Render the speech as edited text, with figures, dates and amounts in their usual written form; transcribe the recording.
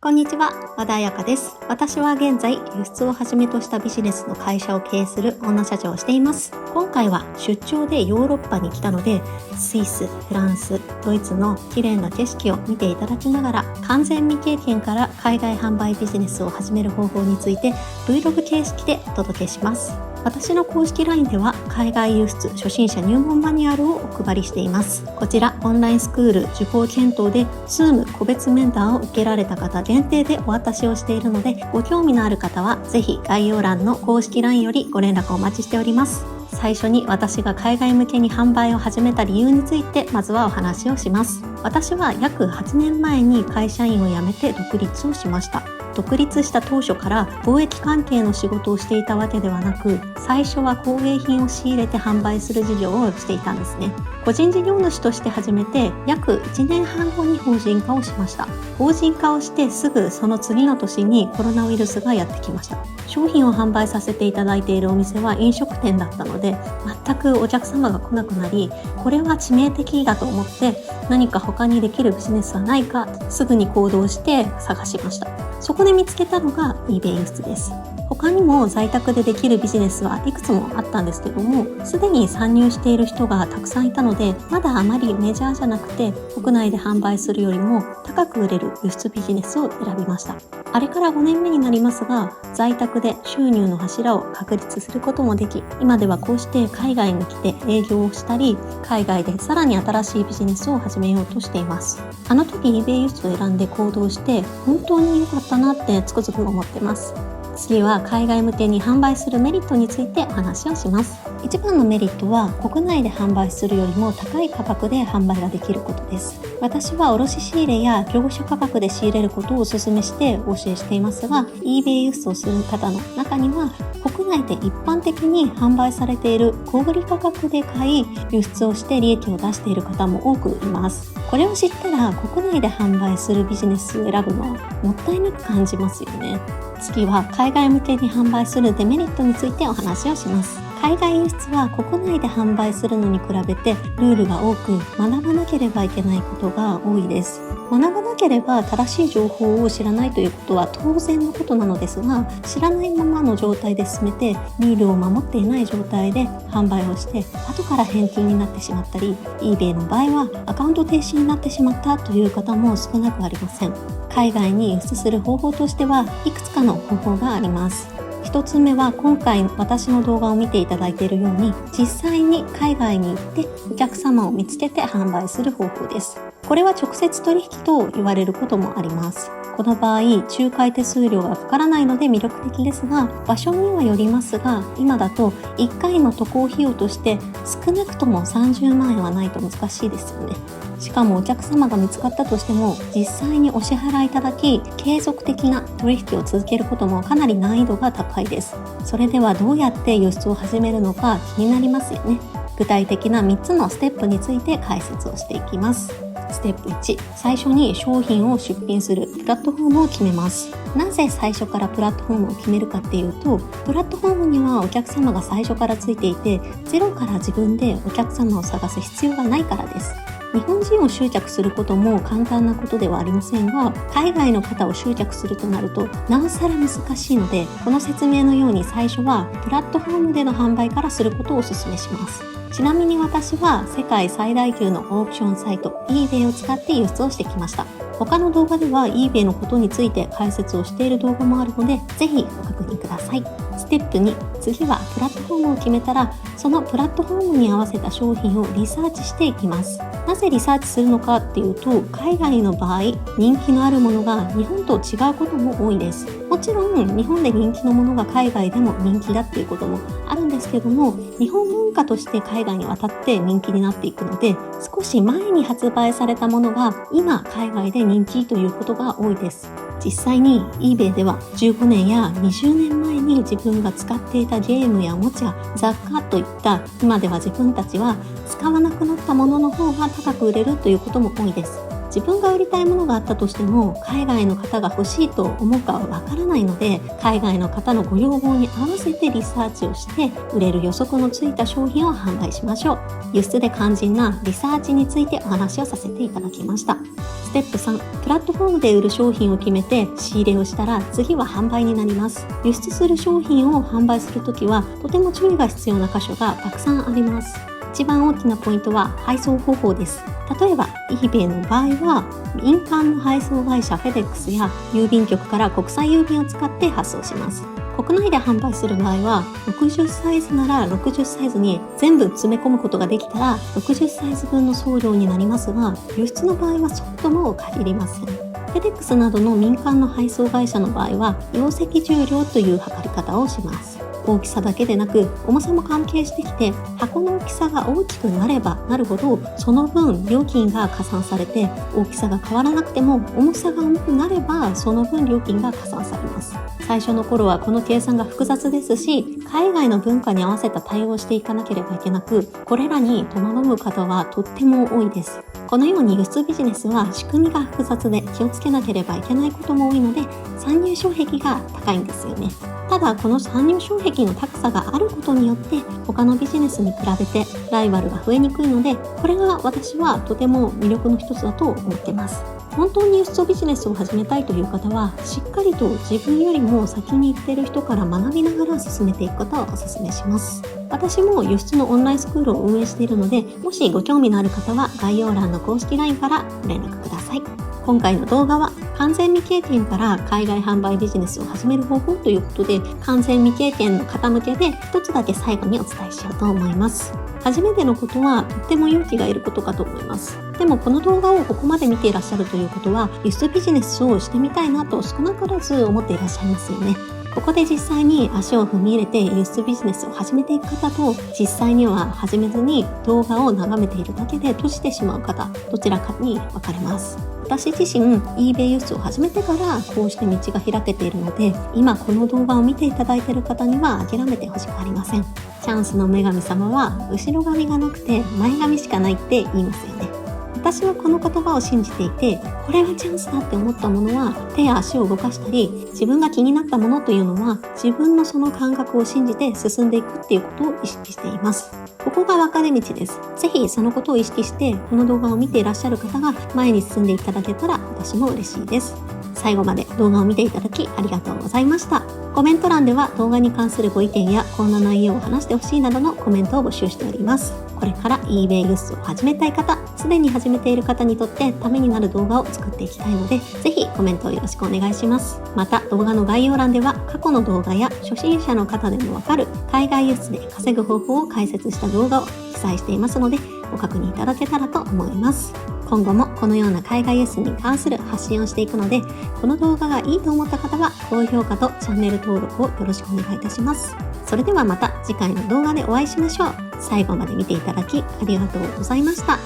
こんにちは、和田彩香です。私は現在、輸出をはじめとしたビジネスの会社を経営する女社長をしています。今回は出張でヨーロッパに来たので、スイス、フランス、ドイツの綺麗な景色を見ていただきながら、完全未経験から海外販売ビジネスを始める方法について Vlog 形式でお届けします。私の公式 LINE では海外輸出初心者入門マニュアルをお配りしています。こちらオンラインスクール受講検討で Zoom 個別面談を受けられた方限定でお渡しをしているので、ご興味のある方はぜひ概要欄の公式 LINE よりご連絡お待ちしております。最初に私が海外向けに販売を始めた理由についてまずはお話をします。私は約8年前に会社員を辞めて独立をしました。独立した当初から貿易関係の仕事をしていたわけではなく、最初は工芸品を仕入れて販売する事業をしていたんですね。個人事業主として始めて約1年半後に法人化をしました。法人化をしてすぐその次の年にコロナウイルスがやってきました。商品を販売させていただいているお店は飲食店だったので、全くお客様が来なくなり、これは致命的だと思って何か他にできるビジネスはないかすぐに行動して探しました。そこで見つけたのが eBay 輸出です。他にも在宅でできるビジネスはいくつもあったんですけども、すでに参入している人がたくさんいたので、まだあまりメジャーじゃなくて国内で販売するよりも高く売れる輸出ビジネスを選びました。あれから5年目になりますが、在宅で収入の柱を確立することもでき、今ではこうして海外に来て営業をしたり、海外でさらに新しいビジネスを始めようとしています。あの時 eBay 輸出を選んで行動して本当に良かったなってつくづく思ってます。次は海外向けに販売するメリットについてお話をします。一番のメリットは国内で販売するよりも高い価格で販売ができることです。私は卸仕入れや業者価格で仕入れることをお勧めしてお教えしていますが、 eBay 輸出をする方の中には国内で一般的に販売されている小売価格で買い輸出をして利益を出している方も多くいます。これを知ったら国内で販売するビジネスを選ぶのはもったいなく感じますよね。次は海外向けに販売するデメリットについてお話をします。海外輸出は国内で販売するのに比べてルールが多く、学ばなければいけないことが多いです。学ばなければ正しい情報を知らないということは当然のことなのですが、知らないままの状態で進めてルールを守っていない状態で販売をして後から返金になってしまったり、 eBay の場合はアカウント停止になってしまったという方も少なくありません。海外に輸出する方法としてはいくつかの方法があります。一つ目は今回私の動画を見ていただいているように、実際に海外に行ってお客様を見つけて販売する方法です。これは直接取引と言われることもあります。この場合、仲介手数料がかからないので魅力的ですが、場所にはよりますが、今だと1回の渡航費用として少なくとも30万円はないと難しいですよね。しかもお客様が見つかったとしても、実際にお支払いいただき、継続的な取引を続けることもかなり難易度が高いです。それではどうやって輸出を始めるのか気になりますよね。具体的な3つのステップについて解説をしていきます。ステップ1、最初に商品を出品するプラットフォームを決めます。なぜ最初からプラットフォームを決めるかっていうと、プラットフォームにはお客様が最初からついていて、ゼロから自分でお客様を探す必要がないからです。日本人を集客することも簡単なことではありませんが、海外の方を集客するとなるとなおさら難しいので、この説明のように最初はプラットフォームでの販売からすることをお勧めします。ちなみに私は世界最大級のオークションサイト eBay を使って輸出をしてきました。他の動画では eBay のことについて解説をしている動画もあるので、ぜひご確認ください。ステップ2、次はプラットフォームを決めたら、そのプラットフォームに合わせた商品をリサーチしていきます。なぜリサーチするのかっていうと、海外の場合、人気のあるものが日本と違うことも多いです。もちろん日本で人気のものが海外でも人気だっていうこともあるんですけども、日本文化として海外に渡って人気になっていくので、少し前に発売されたものが今海外で人気ということが多いです。実際に eBay では15年や20年前に自分が使っていたゲームやおもちゃ、雑貨といった今では自分たちは使わなくなったものの方が高く売れるということも多いです。自分が売りたいものがあったとしても海外の方が欲しいと思うかはわからないので、海外の方のご要望に合わせてリサーチをして売れる予測のついた商品を販売しましょう。輸出で肝心なリサーチについてお話をさせていただきました。スステップ3、プラットフォームで売る商品を決めて仕入れをしたら次は販売になります。輸出する商品を販売するときはとても注意が必要な箇所がたくさんあります。一番大きなポイントは配送方法です。例えば eBay の場合は民間の配送会社フェデックスや郵便局から国際郵便を使って発送します。国内で販売する場合は60サイズなら60サイズに全部詰め込むことができたら60サイズ分の送料になりますが、輸出の場合はそうとも限りません。フェデックスなどの民間の配送会社の場合は容積重量という測り方をします。大きさだけでなく重さも関係してきて、箱の大きさが大きくなればなるほどその分料金が加算されて、大きさが変わらなくても重さが重くなればその分料金が加算されます。最初の頃はこの計算が複雑ですし、海外の文化に合わせた対応をしていかなければいけなく、これらに戸惑う方はとっても多いです。このように輸出ビジネスは仕組みが複雑で気をつけなければいけないことも多いので、参入障壁が高いんですよね。ただこの参入障壁の高さがあることによって他のビジネスに比べてライバルが増えにくいので、これが私はとても魅力の一つだと思っています。本当に輸出ビジネスを始めたいという方はしっかりと自分よりも先に行っている人から学びながら進めていくことをお勧めします。私も輸出のオンラインスクールを運営しているので、もしご興味のある方は概要欄の公式 LINE からご連絡ください。今回の動画は完全未経験から海外販売ビジネスを始める方法ということで、完全未経験の方向けで一つだけ最後にお伝えしようと思います。初めてのことはとっても勇気がいることかと思います。でもこの動画をここまで見ていらっしゃるということは、輸出ビジネスをしてみたいなと少なからず思っていらっしゃいますよね。ここで実際に足を踏み入れて輸出ビジネスを始めていく方と、実際には始めずに動画を眺めているだけで閉じてしまう方、どちらかに分かれます。私自身 eBay 輸出を始めてからこうして道が開けているので、今この動画を見ていただいている方には諦めてほしくありません。チャンスの女神様は後ろ髪がなくて前髪しかないって言いますよね。私はこの言葉を信じていて、これがチャンスだって思ったものは手や足を動かしたり、自分が気になったものというのは自分のその感覚を信じて進んでいくっていうことを意識しています。ここが分かれ道です。ぜひそのことを意識してこの動画を見ていらっしゃる方が前に進んでいただけたら私も嬉しいです。最後まで動画を見ていただきありがとうございました。コメント欄では動画に関するご意見やこんな内容を話してほしいなどのコメントを募集しております。これから eBay 輸出を始めたい方、すでに始めている方にとってためになる動画を作っていきたいので、ぜひコメントをよろしくお願いします。また動画の概要欄では過去の動画や初心者の方でもわかる海外輸出で稼ぐ方法を解説した動画を記載していますので、ご確認いただけたらと思います。今後もこのような海外輸出に関する発信をしていくので、この動画がいいと思った方は高評価とチャンネル登録をよろしくお願いいたします。それではまた次回の動画でお会いしましょう。最後まで見ていただきありがとうございました。